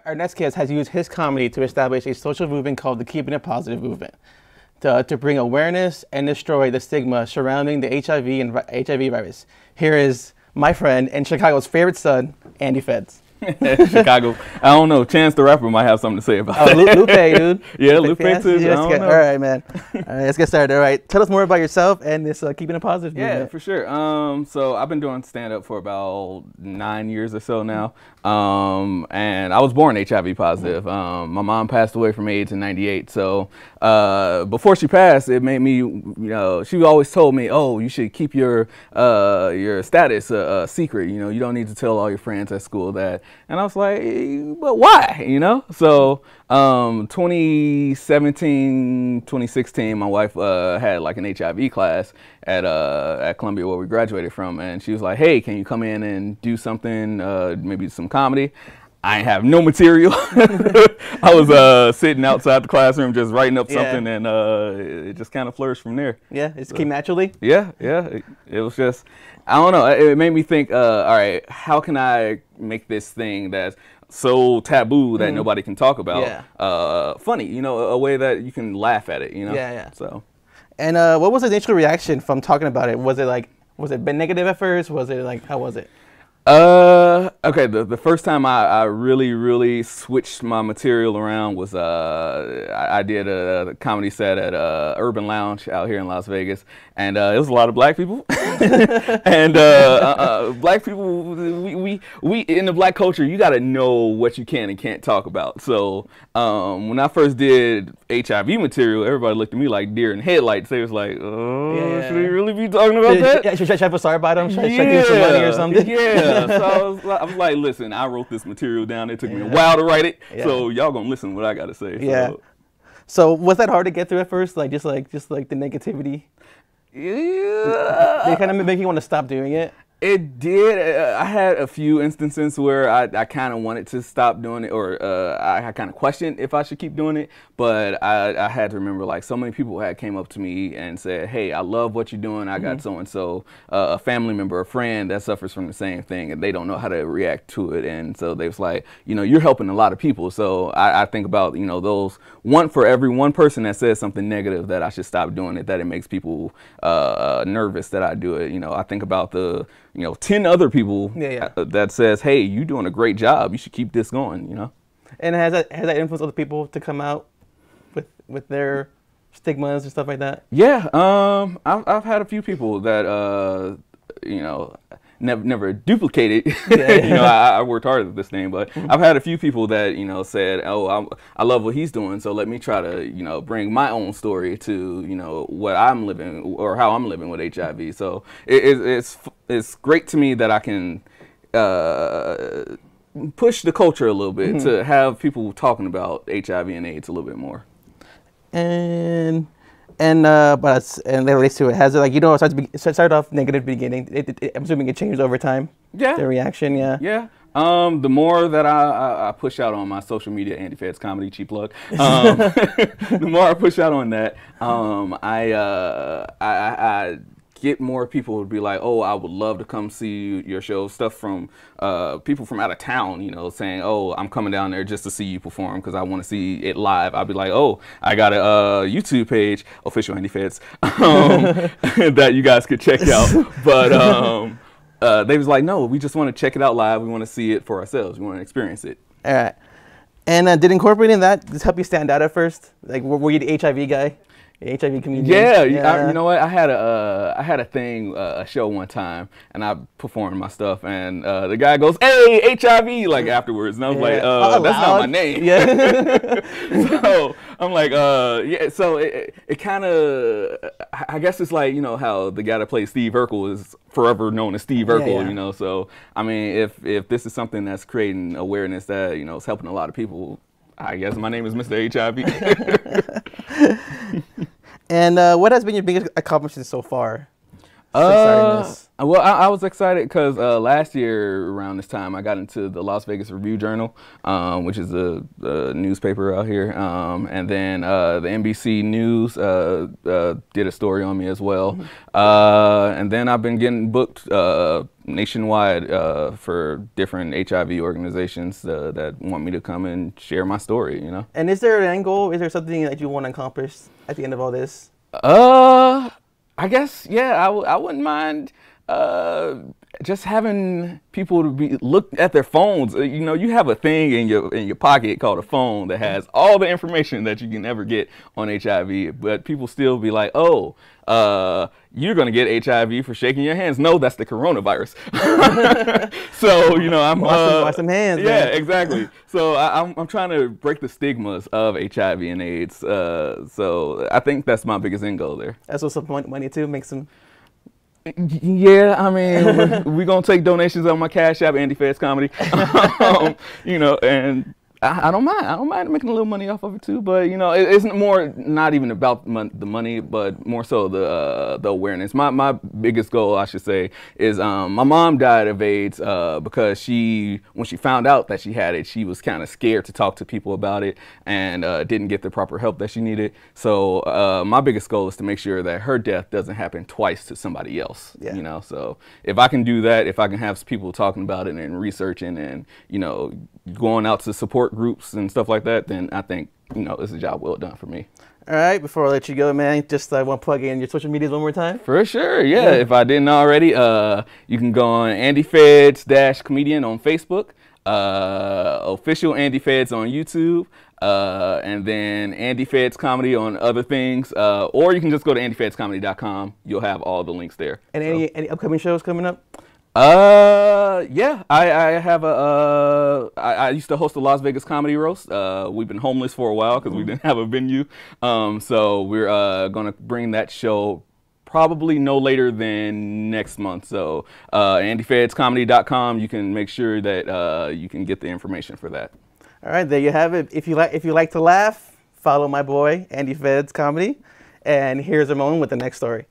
Our next guest has used his comedy to establish a social movement called the Keeping It Positive movement to bring awareness and destroy the stigma surrounding the HIV and HIV virus. Here is my friend and Chicago's favorite son, Andy Feds. Chicago. I don't know. Chance the Rapper might have something to say about that. Lupe, dude. Yeah, Lupe too. All right, man. All right, let's get started. All right, tell us more about yourself and this Keeping It Positive movement. Yeah, for sure. So I've been doing stand-up for about 9 years or so now. And I was born HIV positive. My mom passed away from AIDS in '98. So before she passed, it made me, you know, she always told me, oh, you should keep your status a secret. You know, you don't need to tell all your friends at school that. And I was like, but why? You know? So 2017, 2016, my wife had like an HIV class at Columbia where we graduated from, and she was like, hey, can you come in and do something, maybe some comedy? I ain't have no material. I was sitting outside the classroom just writing up something, and it just kind of flourished from there. Yeah, it came naturally? Yeah. It was just, I don't know, it made me think, all right, how can I make this thing that's so taboo that nobody can talk about funny, you know, a way that you can laugh at it, you know? Yeah. So. And what was the initial reaction from talking about it? Was it been negative at first? Was it like, how was it? Okay, the first time I really switched my material around was I did a comedy set at Urban Lounge out here in Las Vegas, and it was a lot of black people. And black people, we in the black culture, you got to know what you can and can't talk about. So when I first did HIV material, everybody looked at me like deer in headlights. They was like, oh, should we really be talking about that? Should I feel sorry about them? Should I give some money or something? Yeah. So I was like, listen, I wrote this material down. It took me a while to write it. So y'all gonna listen to what I gotta say. Yeah. So was that hard to get through at first? Like just like the negativity? Yeah. They kind of make you want to stop doing it? It did. I had a few instances where I kind of wanted to stop doing it, or I kind of questioned if I should keep doing it. But I had to remember, like, so many people had came up to me and said, hey, I love what you're doing. I got so-and-so, a family member, a friend that suffers from the same thing, and they don't know how to react to it. And so they was like, you know, you're helping a lot of people. So I think about, you know, those for every one person that says something negative that I should stop doing it, that it makes people nervous that I do it. You know, I think about the 10 other people that says, hey, you're doing a great job. You should keep this going, you know? And has that influenced other people to come out with their stigmas and stuff like that? Yeah. I've had a few people that, never duplicated. You know, I worked hard at this thing, but I've had a few people that, you know, said, oh, I love what he's doing, so let me try to, you know, bring my own story to, you know, what I'm living or how I'm living with HIV. So it's great to me that I can push the culture a little bit to have people talking about HIV and AIDS a little bit more. And that relates to it. Has it, like, you know, it started off negative beginning. I'm assuming it changed over time. Yeah. The reaction, yeah. The more that I push out on my social media, Andy Feds Comedy, cheap plug. The more I push out on that, I get more people to be like, oh, I would love to come see your show. Stuff from people from out of town, you know, saying, oh, I'm coming down there just to see you perform because I want to see it live. I'll be like, oh, I got a YouTube page, official Andy Feds, that you guys could check out. But they was like, no, we just want to check it out live. We want to see it for ourselves. We want to experience it. All right. And did incorporating that just help you stand out at first? Like, were you the HIV guy? HIV comedian. Yeah. You know what? I had a thing, a show one time, and I performed my stuff, and the guy goes, "Hey, HIV!" like afterwards, and I was like, "That's not my name." Yeah. So I'm like, yeah. So it kind of, I guess it's like, you know, how the guy that plays Steve Urkel is forever known as Steve Urkel, you know. So I mean, if this is something that's creating awareness that, you know, is helping a lot of people, I guess my name is Mr. HIV. And what has been your biggest accomplishment so far? Well, I was excited because last year around this time I got into the Las Vegas Review-Journal, which is a newspaper out here, and then the NBC News did a story on me as well, and then I've been getting booked nationwide for different HIV organizations that want me to come and share my story. You know. And is there an end goal? Is there something that you want to accomplish at the end of all this? I guess, yeah, I wouldn't mind just having people to look at their phones. You know, you have a thing in your pocket called a phone that has all the information that you can ever get on HIV, but people still be like, oh, you're gonna get HIV for shaking your hands. No, that's the coronavirus. So, you know, I'm wash some hands. Yeah, man. exactly. So I'm trying to break the stigmas of HIV and AIDS. So I think that's my biggest end goal there. That's what's up money too. Make some. Yeah, I mean, we're gonna take donations on my Cash App, Andy Feds Comedy. You know, and I don't mind. I don't mind making a little money off of it too. But you know, it's more not even about the money, but more so the awareness. My biggest goal, I should say, is my mom died of AIDS because when she found out that she had it, she was kind of scared to talk to people about it and didn't get the proper help that she needed. So my biggest goal is to make sure that her death doesn't happen twice to somebody else. Yeah. You know, so if I can do that, if I can have people talking about it and researching and you know going out to support groups and stuff like that, then I think, you know, it's a job well done for me. All right, before I let you go, man, just want to plug in your social medias one more time. For sure, yeah. If I didn't already, you can go on Andy Feds-Comedian on Facebook, official Andy Feds on YouTube, and then Andy Feds Comedy on other things, or you can just go to andyfedscomedy.com. You'll have all the links there. And any upcoming shows coming up? Yeah, I have I used to host a Las Vegas comedy roast. We've been homeless for a while because we didn't have a venue. So we're gonna bring that show probably no later than next month. So andyfedscomedy.com, you can make sure that you can get the information for that. All right, there you have it. If you like to laugh, follow my boy Andy Feds Comedy. And here's Ramon with the next story.